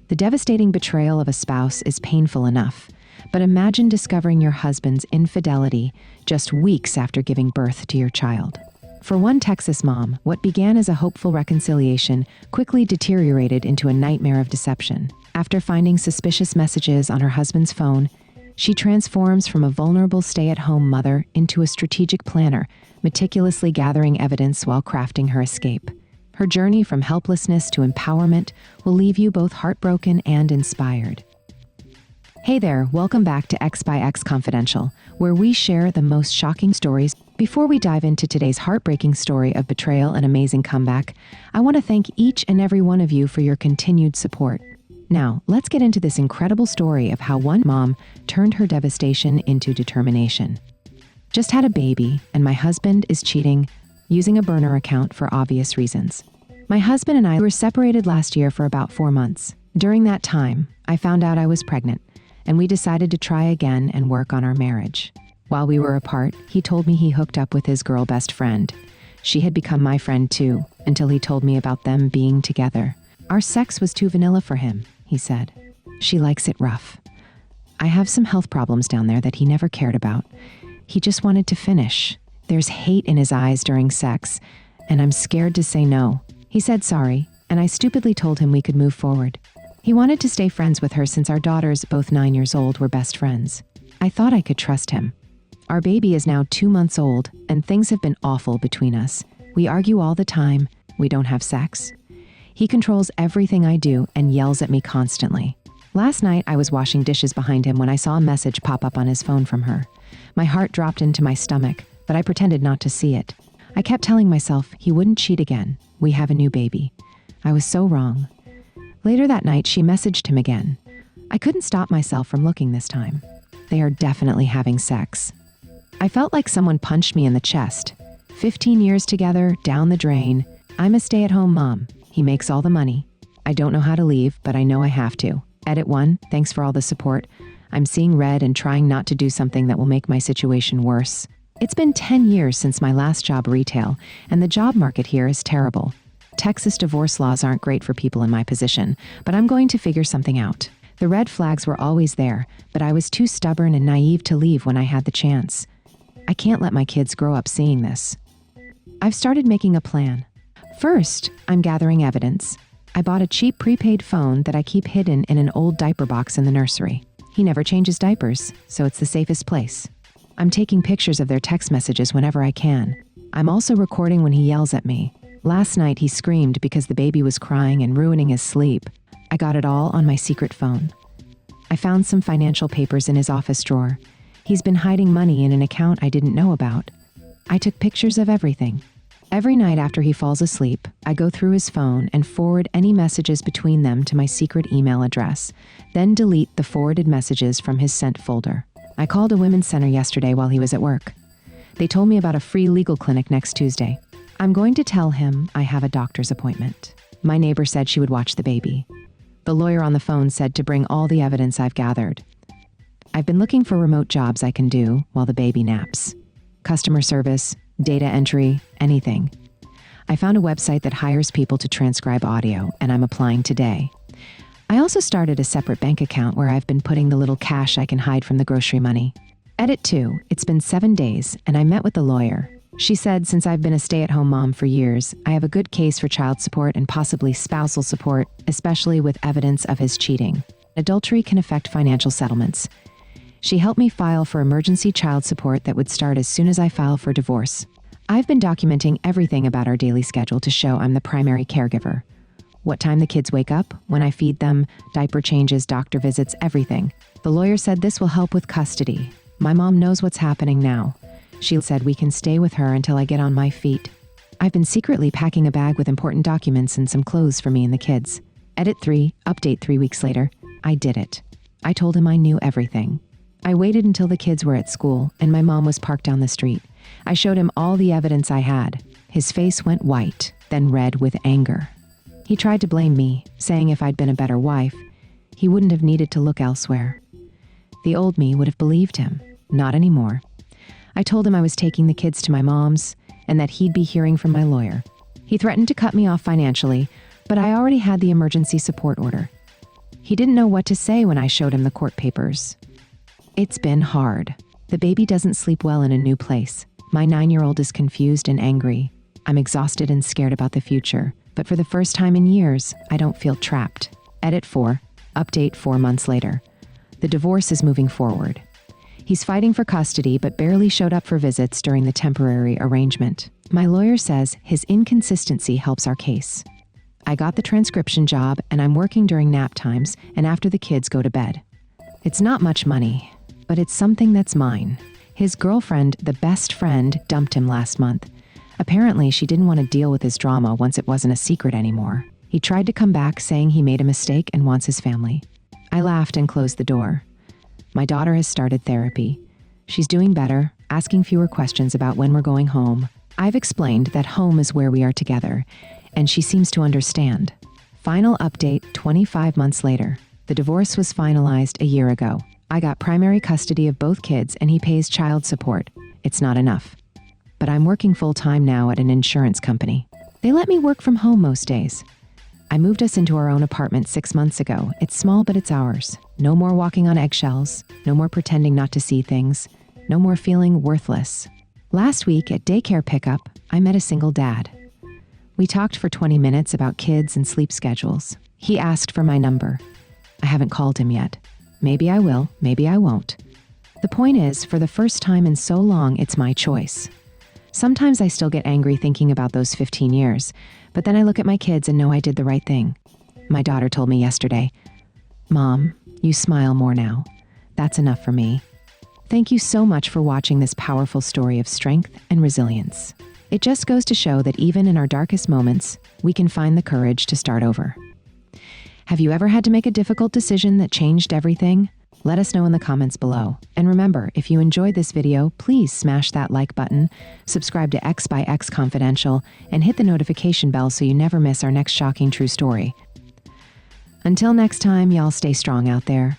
The devastating betrayal of a spouse is painful enough, but imagine discovering your husband's infidelity just weeks after giving birth to your child. For one Texas mom, what began as a hopeful reconciliation quickly deteriorated into a nightmare of deception. After finding suspicious messages on her husband's phone, she transforms from a vulnerable stay-at-home mother into a strategic planner, meticulously gathering evidence while crafting her escape. Her journey from helplessness to empowerment will leave you both heartbroken and inspired. Hey there, welcome back to X by X Confidential, where we share the most shocking stories. Before we dive into today's heartbreaking story of betrayal and amazing comeback, I want to thank each and every one of you for your continued support. Now, let's get into this incredible story of how one mom turned her devastation into determination. Just had a baby, and my husband is cheating, using a burner account for obvious reasons. My husband and I were separated last year for about 4 months. During that time, I found out I was pregnant, and we decided to try again and work on our marriage. While we were apart, he told me he hooked up with his girl best friend. She had become my friend too, until he told me about them being together. Our sex was too vanilla for him, he said. She likes it rough. I have some health problems down there that he never cared about. He just wanted to finish. There's hate in his eyes during sex, and I'm scared to say no. He said sorry, and I stupidly told him we could move forward. He wanted to stay friends with her since our daughters, both 9 years old, were best friends. I thought I could trust him. Our baby is now 2 months old, and things have been awful between us. We argue all the time. We don't have sex. He controls everything I do and yells at me constantly. Last night, I was washing dishes behind him when I saw a message pop up on his phone from her. My heart dropped into my stomach, but I pretended not to see it. I kept telling myself he wouldn't cheat again. We have a new baby. I was so wrong. Later that night, she messaged him again. I couldn't stop myself from looking this time. They are definitely having sex. I felt like someone punched me in the chest. 15 years together, down the drain. I'm a stay-at-home mom. He makes all the money. I don't know how to leave, but I know I have to. Edit 1, thanks for all the support. I'm seeing red and trying not to do something that will make my situation worse. It's been 10 years since my last job, retail, and the job market here is terrible. Texas divorce laws aren't great for people in my position, but I'm going to figure something out. The red flags were always there, but I was too stubborn and naive to leave when I had the chance. I can't let my kids grow up seeing this. I've started making a plan. First, I'm gathering evidence. I bought a cheap prepaid phone that I keep hidden in an old diaper box in the nursery. He never changes diapers, so it's the safest place. I'm taking pictures of their text messages whenever I can. I'm also recording when he yells at me. Last night, he screamed because the baby was crying and ruining his sleep. I got it all on my secret phone. I found some financial papers in his office drawer. He's been hiding money in an account I didn't know about. I took pictures of everything. Every night after he falls asleep, I go through his phone and forward any messages between them to my secret email address, then delete the forwarded messages from his sent folder. I called a women's center yesterday while he was at work. They told me about a free legal clinic next Tuesday. I'm going to tell him I have a doctor's appointment. My neighbor said she would watch the baby. The lawyer on the phone said to bring all the evidence I've gathered. I've been looking for remote jobs I can do while the baby naps. Customer service, data entry, anything. I found a website that hires people to transcribe audio, and I'm applying today. I also started a separate bank account where I've been putting the little cash I can hide from the grocery money. Edit 2, it's been 7 days, and I met with the lawyer. She said since I've been a stay-at-home mom for years, I have a good case for child support and possibly spousal support, especially with evidence of his cheating. Adultery can affect financial settlements. She helped me file for emergency child support that would start as soon as I file for divorce. I've been documenting everything about our daily schedule to show I'm the primary caregiver. What time the kids wake up, when I feed them, diaper changes, doctor visits, everything. The lawyer said this will help with custody. My mom knows what's happening now. She said we can stay with her until I get on my feet. I've been secretly packing a bag with important documents and some clothes for me and the kids. Edit 3, update 3 weeks later. I did it. I told him I knew everything. I waited until the kids were at school and my mom was parked down the street. I showed him all the evidence I had. His face went white, then red with anger. He tried to blame me, saying if I'd been a better wife, he wouldn't have needed to look elsewhere. The old me would have believed him. Not anymore. I told him I was taking the kids to my mom's and that he'd be hearing from my lawyer. He threatened to cut me off financially, But I already had the emergency support order. He didn't know what to say when I showed him the court papers. It's been hard. The baby doesn't sleep well in a new place. My 9-year-old is confused and angry. I'm exhausted and scared about the future. But for the first time in years, I don't feel trapped. Edit 4. Update 4 months later. The divorce is moving forward. He's fighting for custody but barely showed up for visits during the temporary arrangement. My lawyer says his inconsistency helps our case. I got the transcription job and I'm working during nap times and after the kids go to bed. It's not much money, but it's something that's mine. His girlfriend, the best friend, dumped him last month. Apparently, she didn't want to deal with his drama once it wasn't a secret anymore. He tried to come back saying he made a mistake and wants his family. I laughed and closed the door. My daughter has started therapy. She's doing better, asking fewer questions about when we're going home. I've explained that home is where we are together, and she seems to understand. Final update 25 months later. The divorce was finalized a year ago. I got primary custody of both kids and he pays child support. It's not enough. But I'm working full-time now at an insurance company. They let me work from home most days. I moved us into our own apartment 6 months ago. It's small, but it's ours. No more walking on eggshells. No more pretending not to see things. No more feeling worthless. Last week at daycare pickup, I met a single dad. We talked for 20 minutes about kids and sleep schedules. He asked for my number. I haven't called him yet. Maybe I will, maybe I won't. The point is, for the first time in so long, it's my choice. Sometimes I still get angry thinking about those 15 years, but then I look at my kids and know I did the right thing. My daughter told me yesterday, "Mom, you smile more now. That's enough for me." Thank you so much for watching this powerful story of strength and resilience. It just goes to show that even in our darkest moments, we can find the courage to start over. Have you ever had to make a difficult decision that changed everything? Let us know in the comments below. And remember, if you enjoyed this video, please smash that like button, subscribe to X by X Confidential, and hit the notification bell so you never miss our next shocking true story. Until next time, y'all stay strong out there.